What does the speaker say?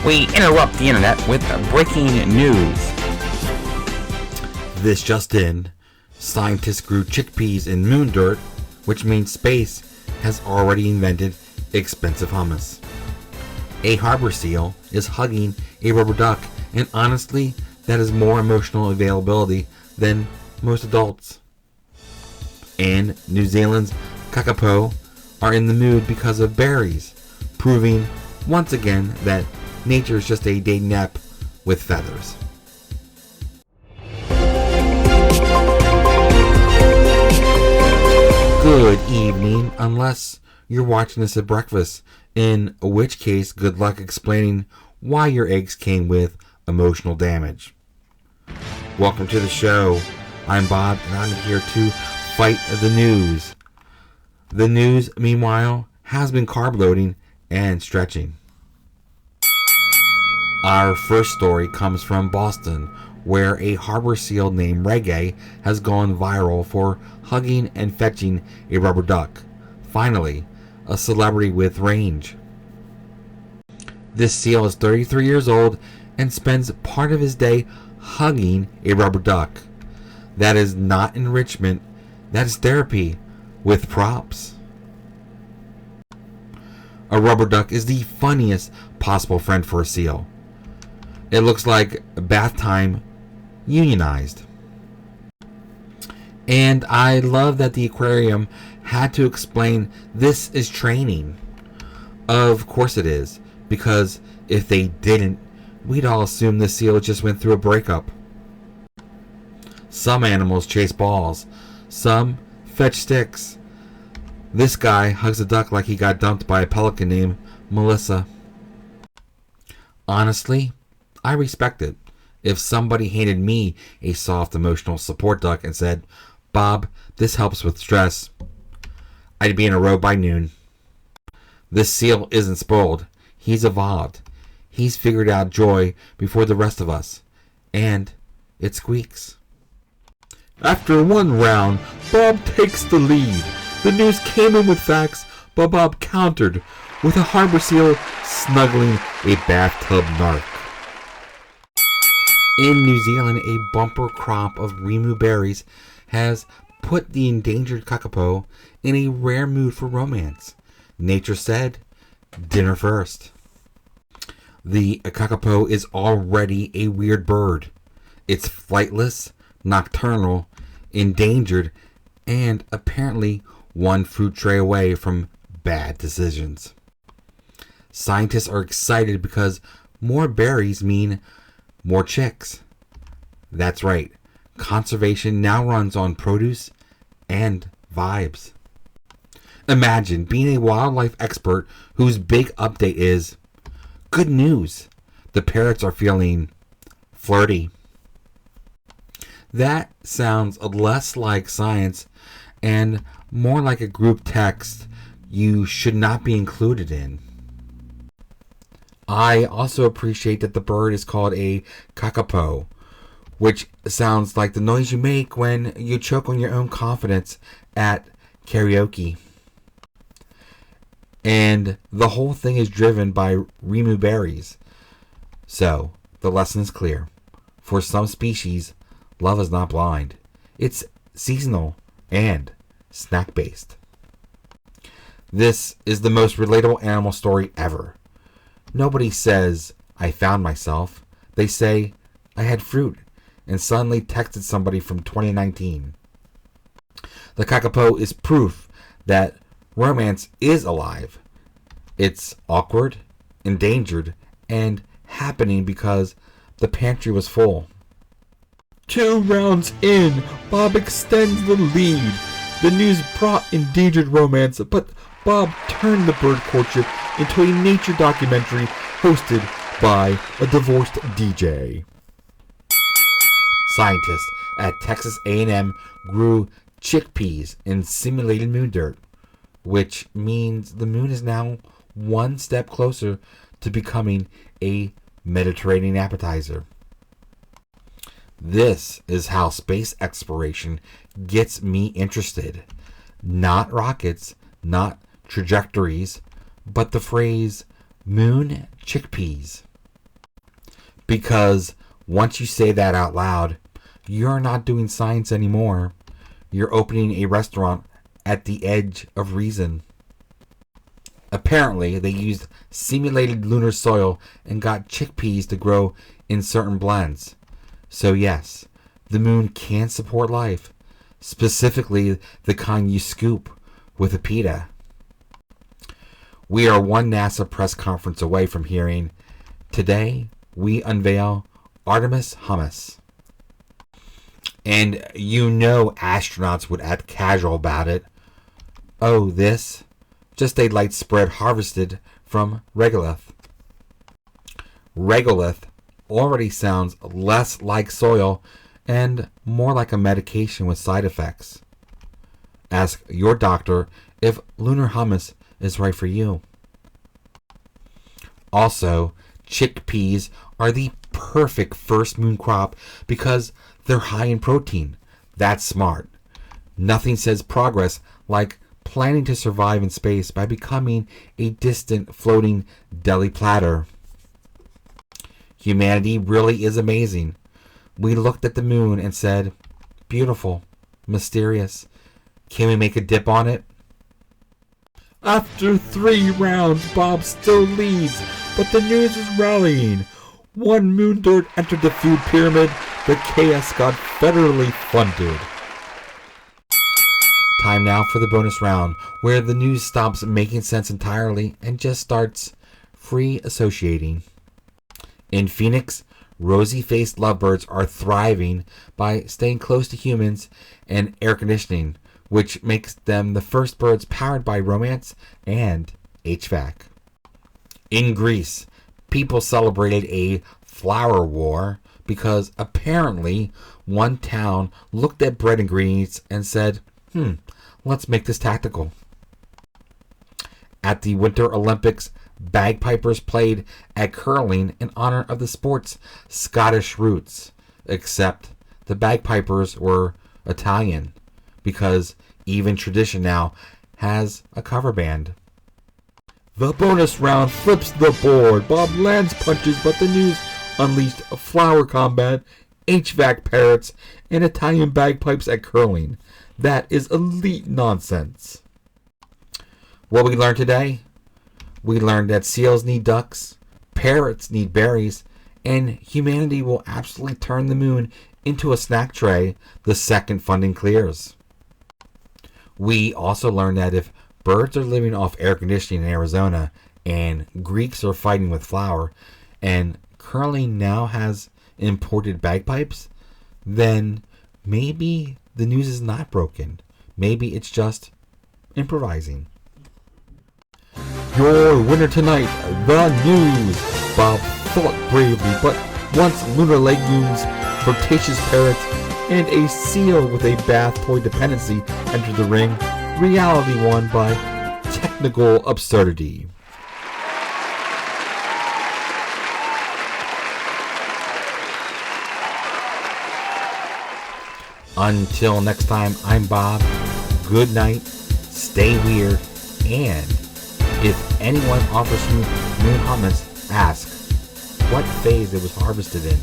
We interrupt the internet with breaking news. This just in, scientists grew chickpeas in moon dirt, which means space has already invented expensive hummus. A harbor seal is hugging a rubber duck, and honestly, that is more emotional availability than most adults. And New Zealand's kakapo are in the mood because of berries, proving once again that nature is just a dating app with feathers. Good evening, unless you're watching this at breakfast, in which case, good luck explaining why your eggs came with emotional damage. Welcome to the show. I'm Bob, and I'm here to fight the news. The news, meanwhile, has been carb loading and stretching. Our first story comes from Boston, where a harbor seal named Reggae has gone viral for hugging and fetching a rubber duck. Finally, a celebrity with range. This seal is 33 years old and spends part of his day hugging a rubber duck. That is not enrichment, that is therapy with props. A rubber duck is the funniest possible friend for a seal. It looks like bath time unionized. And I love that the aquarium had to explain this is training. Of course it is, because if they didn't, we'd all assume the seal just went through a breakup. Some animals chase balls, some fetch sticks. This guy hugs a duck like he got dumped by a pelican named Melissa. Honestly, I respect it. If somebody handed me a soft emotional support duck and said, "Bob, this helps with stress," I'd be in a row by noon. This seal isn't spoiled. He's evolved. He's figured out joy before the rest of us. And it squeaks. After one round, Bob takes the lead. The news came in with facts, but Bob countered with a harbor seal snuggling a bathtub narc. In New Zealand, a bumper crop of rimu berries has put the endangered kakapo in a rare mood for romance. Nature said, dinner first. The kakapo is already a weird bird. It's flightless, nocturnal, endangered, and apparently one fruit tray away from bad decisions. Scientists are excited because more berries mean more chicks. That's right. Conservation now runs on produce and vibes. Imagine being a wildlife expert whose big update is, good news, the parrots are feeling flirty. That sounds less like science and more like a group text you should not be included in. I also appreciate that the bird is called a kakapo, which sounds like the noise you make when you choke on your own confidence at karaoke. And the whole thing is driven by rimu berries. So, the lesson is clear. For some species, love is not blind. It's seasonal and snack-based. This is the most relatable animal story ever. Nobody says, "I found myself." They say, "I had fruit," and suddenly texted somebody from 2019. The kakapo is proof that romance is alive. It's awkward, endangered, and happening because the pantry was full. 2 rounds in, Bob extends the lead. The news brought endangered romance, but Bob turned the bird courtship into a nature documentary hosted by a divorced DJ. Scientists at Texas A&M grew chickpeas in simulated moon dirt, which means the moon is now one step closer to becoming a Mediterranean appetizer. This is how space exploration gets me interested. Not rockets, not trajectories, but the phrase moon chickpeas. Because once you say that out loud, you're not doing science anymore. You're opening a restaurant at the edge of reason. Apparently, they used simulated lunar soil and got chickpeas to grow in certain blends. So yes, the moon can support life, specifically the kind you scoop with a pita. We are one NASA press conference away from hearing, "Today we unveil Artemis Hummus." And you know astronauts would act casual about it. "Oh, this? Just a light spread harvested from regolith." Regolith already sounds less like soil and more like a medication with side effects. Ask your doctor if lunar hummus is right for you. Also, chickpeas are the perfect first moon crop because they're high in protein. That's smart. Nothing says progress like planning to survive in space by becoming a distant floating deli platter. Humanity really is amazing. We looked at the moon and said, "Beautiful, mysterious. Can we make a dip on it?" After 3 rounds, Bob still leads, but the news is rallying. One moon dirt entered the food pyramid. The chaos got federally funded. Time now for the bonus round, where the news stops making sense entirely and just starts free associating. In Phoenix, rosy-faced lovebirds are thriving by staying close to humans and air conditioning, which makes them the first birds powered by romance and HVAC. In Greece, people celebrated a flower war because apparently one town looked at bread ingredients and said, let's make this tactical. At the Winter Olympics, bagpipers played at curling in honor of the sport's Scottish roots, except the bagpipers were Italian, because even tradition now has a cover band. The bonus round flips the board. Bob lands punches, but the news unleashed a flower combat, HVAC parrots, and Italian bagpipes at curling. That is elite nonsense. What we learned today? We learned that seals need ducks, parrots need berries, and humanity will absolutely turn the moon into a snack tray the second funding clears. We also learned that if birds are living off air conditioning in Arizona and Greeks are fighting with flour and curling now has imported bagpipes, then maybe the news is not broken. Maybe it's just improvising. Your winner tonight, the news. Bob fought bravely, but once lunar legumes, flirtatious parrots, and a seal with a bath toy dependency entered the ring, reality won by technical absurdity. Until next time, I'm Bob. Good night, stay weird, and if anyone offers you moon hummus, ask what phase it was harvested in.